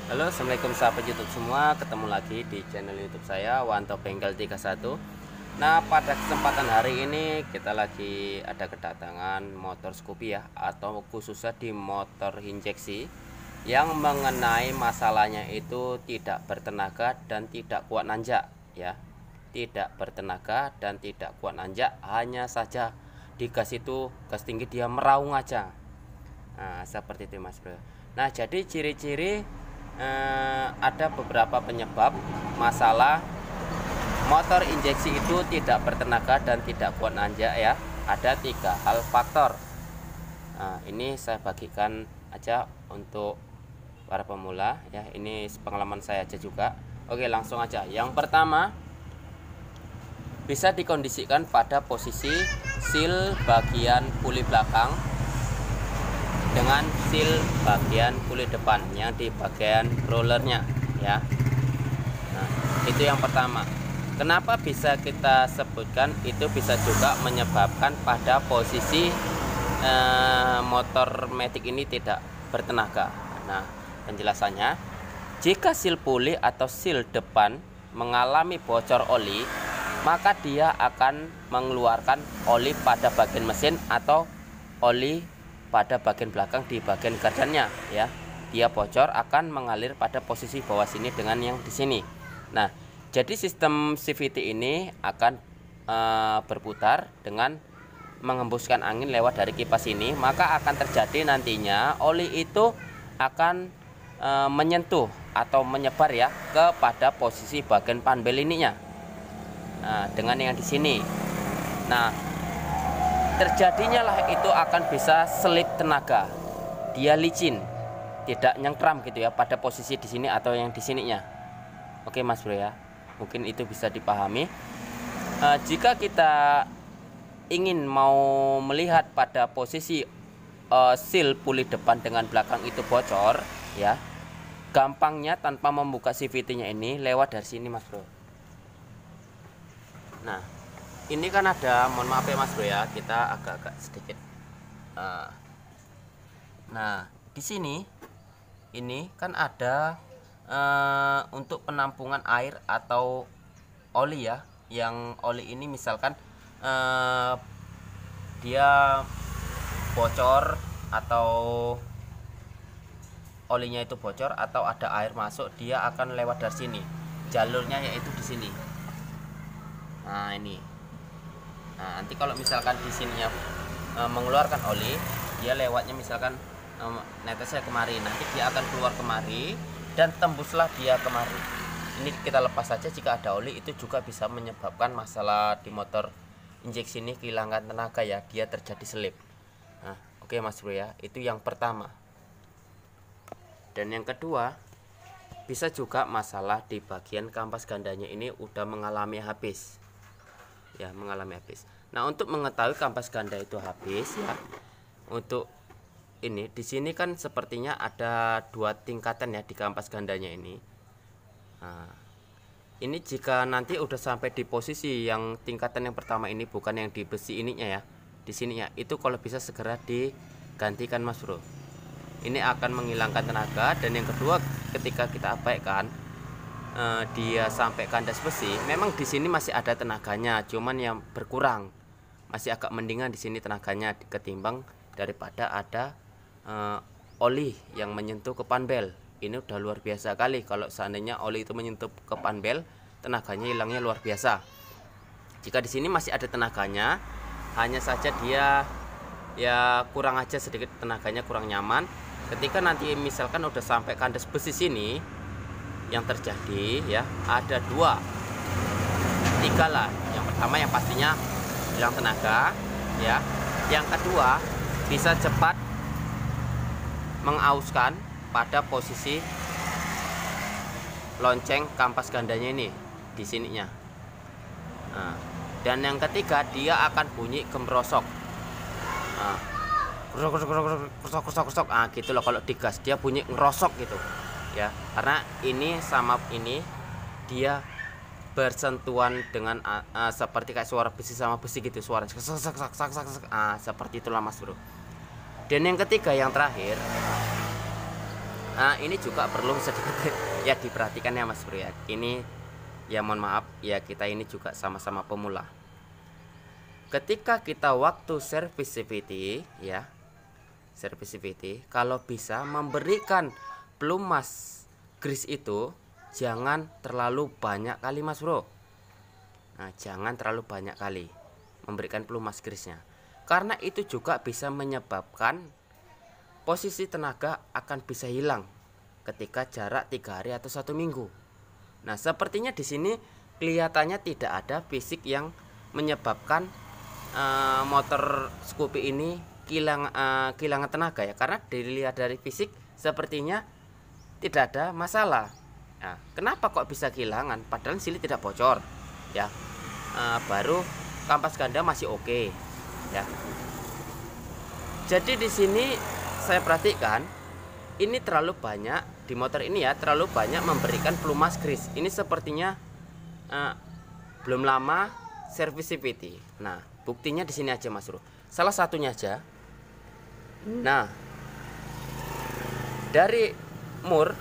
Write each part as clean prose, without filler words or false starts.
Halo, assalamualaikum sahabat YouTube semua. Ketemu lagi di channel YouTube saya, Wanto Bengkel 31. Nah, pada kesempatan hari ini kita lagi ada kedatangan motor Scoopy ya, atau khususnya di motor injeksi yang mengenai masalahnya itu tidak bertenaga dan tidak kuat nanjak ya. Tidak bertenaga dan tidak kuat nanjak, hanya saja digas itu gas tinggi dia meraung aja. Nah, seperti itu Mas Bro. Nah, jadi ciri-ciri ada beberapa penyebab masalah motor injeksi itu tidak bertenaga dan tidak kuat nanjak ya. Ada 3 hal faktor. Nah, ini saya bagikan aja untuk para pemula ya. Ini pengalaman saya aja juga. Oke, langsung aja. Yang pertama, bisa dikondisikan pada posisi seal bagian puli belakang dengan seal bagian puli depan yang di bagian rollernya ya. Nah, itu yang pertama. Kenapa bisa kita sebutkan itu bisa juga menyebabkan pada posisi motor matic ini tidak bertenaga. Nah, penjelasannya, jika seal puli atau seal depan mengalami bocor oli, maka dia akan mengeluarkan oli pada bagian mesin atau oli pada bagian belakang di bagian gardannya ya. Dia bocor akan mengalir pada posisi bawah sini dengan yang di sini. Nah, jadi sistem CVT ini akan berputar dengan mengembuskan angin lewat dari kipas ini, maka akan terjadi nantinya oli itu akan menyentuh atau menyebar ya kepada posisi bagian panbel ininya. Nah, dengan yang di sini. Nah, terjadinya lah itu akan bisa selip tenaga, dia licin, tidak nyengkram gitu ya pada posisi di sini atau yang di sininya. Oke Mas Bro ya, mungkin itu bisa dipahami. Jika kita ingin mau melihat pada posisi seal puli depan dengan belakang itu bocor ya, gampangnya tanpa membuka CVT-nya ini lewat dari sini Mas Bro. Nah, ini kan ada, mohon maaf ya Mas Bro ya, kita agak-agak sedikit. Nah, di sini ini kan ada untuk penampungan air atau oli ya. Yang oli ini misalkan dia bocor atau olinya itu bocor atau ada air masuk, dia akan lewat dari sini. Jalurnya yaitu di sini. Nah, ini. Nah, nanti kalau misalkan di sininya mengeluarkan oli, dia lewatnya misalkan netesnya kemari, nanti dia akan keluar kemari dan tembuslah dia kemari. Ini kita lepas saja, jika ada oli itu juga bisa menyebabkan masalah di motor injeksi ini kehilangan tenaga ya, dia terjadi selip. Nah, oke Mas Bro ya, itu yang pertama. Dan yang kedua, bisa juga masalah di bagian kampas gandanya ini udah mengalami habis. Ya, mengalami habis. Nah, untuk mengetahui kampas ganda itu habis ya, untuk ini di sini kan sepertinya ada 2 tingkatan ya di kampas gandanya ini. Nah, ini jika nanti udah sampai di posisi yang tingkatan yang pertama ini, bukan yang di besi ininya ya, di sininya itu kalau bisa segera digantikan Mas Bro. Ini akan menghilangkan tenaga. Dan yang kedua, ketika kita abaikan dia sampai kandas besi, memang di sini masih ada tenaganya, cuman yang berkurang, masih agak mendingan di sini tenaganya ketimbang daripada ada oli yang menyentuh ke panbel. Ini udah luar biasa kali kalau seandainya oli itu menyentuh ke panbel, tenaganya hilangnya luar biasa. Jika di sini masih ada tenaganya, hanya saja dia ya kurang aja sedikit, tenaganya kurang nyaman. Ketika nanti misalkan udah sampai kandas besi sini, yang terjadi ya ada 2, 3 lah. Yang pertama yang pastinya hilang tenaga ya. Yang kedua, bisa cepat mengauskan pada posisi lonceng kampas gandanya ini di sininya. Nah, dan yang ketiga, dia akan bunyi gemrosok. Nah, krosok. Ah, gitu loh, kalau digas dia bunyi ngerosok gitu ya, karena ini sama ini dia bersentuhan dengan seperti kayak suara besi sama besi gitu, suara seperti itulah Mas Bro. Dan yang ketiga, yang terakhir, Nah, ini juga perlu sedikit ya diperhatikan ya Mas Bro ya. Ini ya mohon maaf ya, kita ini juga sama-sama pemula. Ketika kita waktu service CVT ya, service CVT, kalau bisa memberikan pelumas grease itu jangan terlalu banyak kali Mas Bro. Nah, jangan terlalu banyak kali memberikan pelumas grease-nya, karena itu juga bisa menyebabkan posisi tenaga akan bisa hilang ketika jarak 3 hari atau 1 minggu. Nah, sepertinya di sini kelihatannya tidak ada fisik yang menyebabkan motor Scoopy ini kehilangan tenaga ya, karena dilihat dari fisik sepertinya tidak ada masalah. Nah, kenapa kok bisa kehilangan padahal sili tidak bocor ya, baru kampas ganda masih oke ya. Jadi di sini saya perhatikan ini terlalu banyak di motor ini ya, terlalu banyak memberikan pelumas grease. Ini sepertinya belum lama servis CVT. Nah, buktinya di sini aja Mas Bro. Salah satunya aja. Nah, dari mur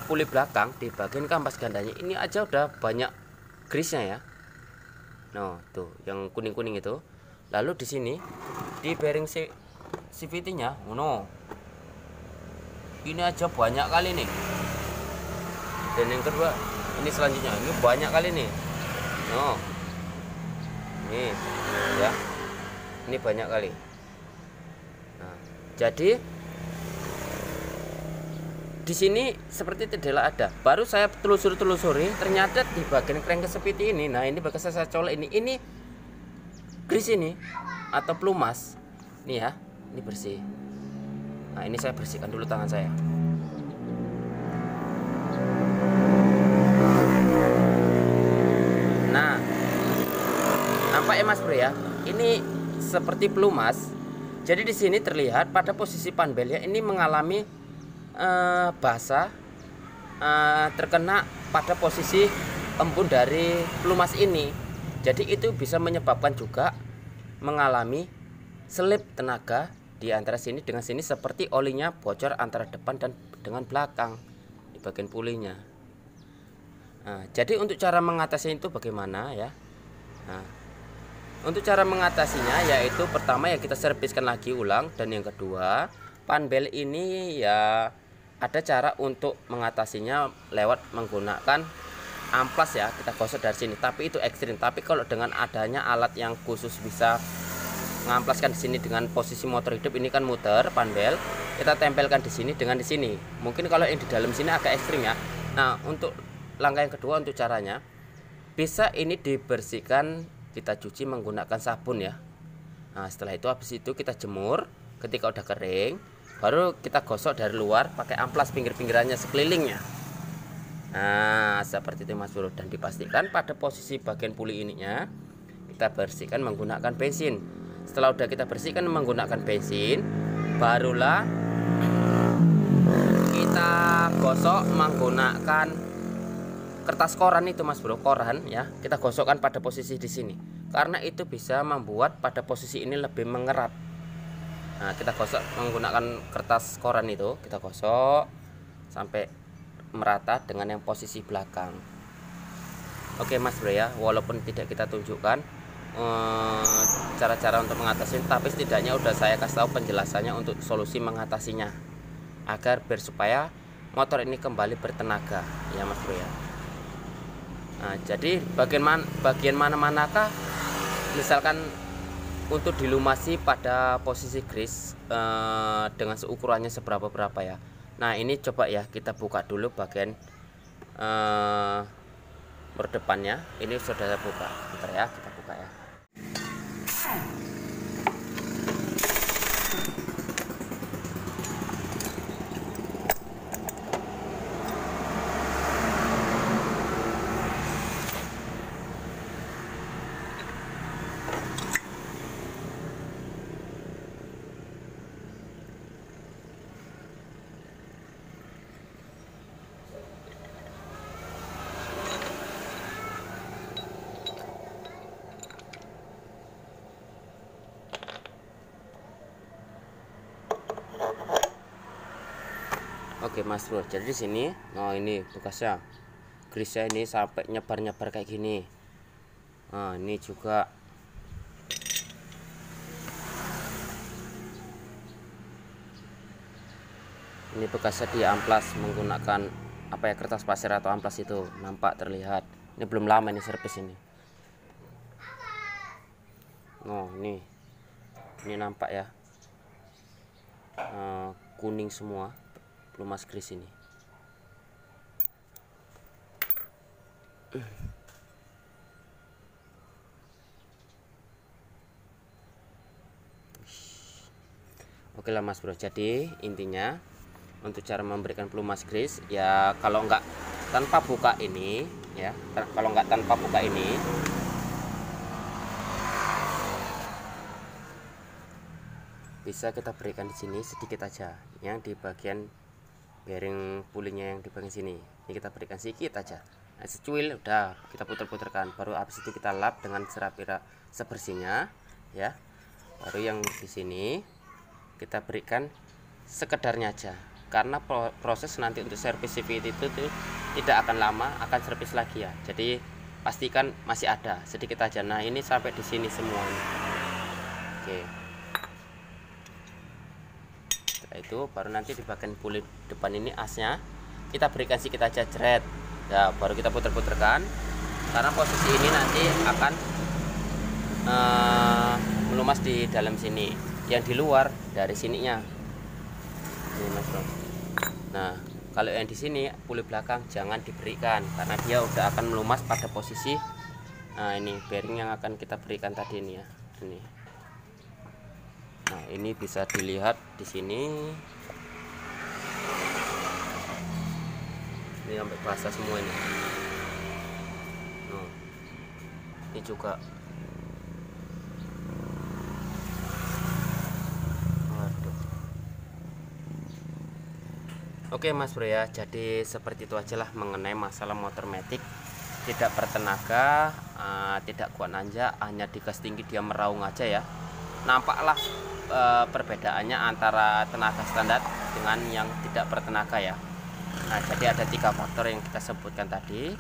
puli belakang di bagian kampas gandanya ini aja udah banyak grease-nya ya. Nah, tuh yang kuning-kuning itu. Lalu di sini di bearing CVT-nya, ini aja banyak kali nih. Dan yang kedua, ini selanjutnya, ini banyak kali nih. Nih, ya, ini banyak kali. Nah, jadi di sini seperti tidak ada. Baru saya telusuri, ternyata di bagian crank seperti ini. Nah, ini bekas saya colek ini grease ini atau pelumas. Nih ya, ini bersih. Nah, ini saya bersihkan dulu tangan saya. Nah, nampak ya Mas Bro ya, ini seperti pelumas. Jadi di sini terlihat pada posisi panbelnya ini mengalami basah, terkena pada posisi embun dari pelumas ini. Jadi itu bisa menyebabkan juga mengalami selip tenaga di antara sini dengan sini, seperti olinya bocor antara depan dan dengan belakang di bagian pulinya. Nah, jadi untuk cara mengatasi itu bagaimana ya? Nah, untuk cara mengatasinya yaitu pertama ya kita serviskan lagi ulang, dan yang kedua panbel ini ya ada cara untuk mengatasinya lewat menggunakan amplas ya, kita gosok dari sini, tapi itu ekstrim. Tapi kalau dengan adanya alat yang khusus bisa ngamplaskan di sini dengan posisi motor hidup, ini kan muter panbel, kita tempelkan di sini dengan di sini. Mungkin kalau yang di dalam sini agak ekstrim ya. Nah, untuk langkah yang kedua untuk caranya bisa ini dibersihkan, kita cuci menggunakan sabun ya. Nah, setelah itu habis itu kita jemur, ketika udah kering baru kita gosok dari luar pakai amplas pinggir-pinggirannya sekelilingnya. Nah, seperti itu Mas Bro, dan dipastikan pada posisi bagian puli ininya kita bersihkan menggunakan bensin. Setelah udah kita bersihkan menggunakan bensin, barulah kita gosok menggunakan kertas koran itu Mas Bro, koran ya. Kita gosokkan pada posisi di sini, karena itu bisa membuat pada posisi ini lebih mengerat. Nah, kita gosok menggunakan kertas koran itu, kita gosok sampai merata dengan yang posisi belakang. Oke Mas Bro ya, walaupun tidak kita tunjukkan cara-cara untuk mengatasi, tapi setidaknya udah saya kasih tahu penjelasannya untuk solusi mengatasinya, agar biar supaya motor ini kembali bertenaga ya Mas Bro ya. Nah, jadi bagian mana-manakah misalkan untuk dilumasi pada posisi grease dengan seukurannya seberapa ya. Nah, ini coba ya kita buka dulu bagian berdepannya. Ini sudah saya buka, bentar ya, kita buka ya. Oke Mas Bro, jadi di sini, nah ini bekasnya, grisnya ini sampai nyebar-nyebar kayak gini. Nah ini juga. Ini bekasnya di amplas menggunakan apa ya, kertas pasir atau amplas itu, nampak terlihat. Ini belum lama ini servis ini. Oh ini nampak ya, kuning semua pelumas gris ini. Oke lah Mas Bro, jadi intinya untuk cara memberikan pelumas gris ya, kalau enggak tanpa buka ini ya, kalau enggak tanpa buka ini, bisa kita berikan di sini sedikit aja, yang di bagian bearing pulingnya yang di bagian sini. Ini kita berikan sedikit aja. Nah, secuil udah kita putar-putarkan, baru habis itu kita lap dengan serapira sebersihnya ya. Baru yang di sini kita berikan sekedarnya aja, karena proses nanti untuk servis CVT itu tuh tidak akan lama, akan servis lagi ya. Jadi pastikan masih ada sedikit aja. Nah ini sampai di sini semua. Oke. Setelah itu baru nanti di bagian kulit depan ini asnya kita berikan sedikit aja jeret. Ya baru kita putar-putarkan, karena posisi ini nanti akan melumas di dalam sini, yang di luar dari sininya. Ini Mas Bro. Nah, kalau yang di sini puli belakang jangan diberikan, karena dia udah akan melumas pada posisi. Nah, ini bearing yang akan kita berikan tadi ini ya. Ini. Nah, ini bisa dilihat di sini. Ini sampai basah semua ini. Nah, ini juga. Oke Mas Bro ya, jadi seperti itu aja lah mengenai masalah motor matic tidak bertenaga, tidak kuat nanjak, hanya digas tinggi dia meraung aja ya. Nampaklah perbedaannya antara tenaga standar dengan yang tidak bertenaga ya. Nah jadi ada 3 faktor yang kita sebutkan tadi.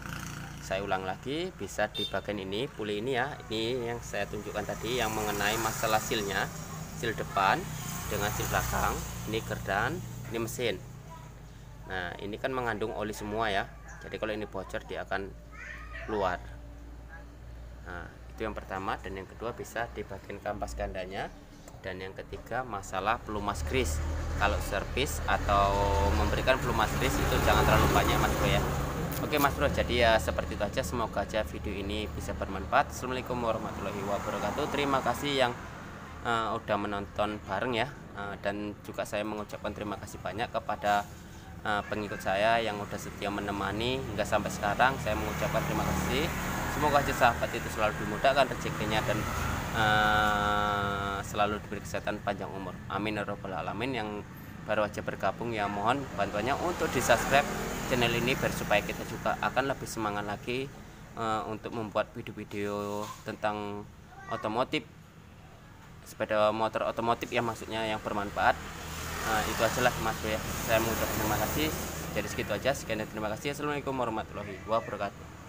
Saya ulang lagi, bisa di bagian ini, puli ini ya, ini yang saya tunjukkan tadi yang mengenai masalah silnya, sil depan dengan sil belakang, ini gerdan, ini mesin. Nah ini kan mengandung oli semua ya, jadi kalau ini bocor dia akan keluar. Nah itu yang pertama, dan yang kedua bisa di bagian kampas gandanya, dan yang ketiga masalah pelumas gris. Kalau servis atau memberikan pelumas gris itu jangan terlalu banyak Mas Bro ya. Oke Mas Bro, jadi ya seperti itu aja, semoga aja video ini bisa bermanfaat. Assalamualaikum warahmatullahi wabarakatuh. Terima kasih yang udah menonton bareng ya, dan juga saya mengucapkan terima kasih banyak kepada pengikut saya yang udah setia menemani hingga sampai sekarang. Saya mengucapkan terima kasih. Semoga aja sahabat itu selalu dimudahkan rezekinya dan selalu diberi kesehatan panjang umur. Amin ya rabbal alamin. Yang baru aja bergabung ya mohon bantuannya untuk di subscribe channel ini, biar supaya kita juga akan lebih semangat lagi untuk membuat video-video tentang otomotif, sepeda motor otomotif ya, maksudnya yang bermanfaat. Itu aja lah Mas Bro ya. Saya mengucapkan terima kasih. Jadi segitu aja, sekian dan terima kasih. Assalamualaikum warahmatullahi wabarakatuh.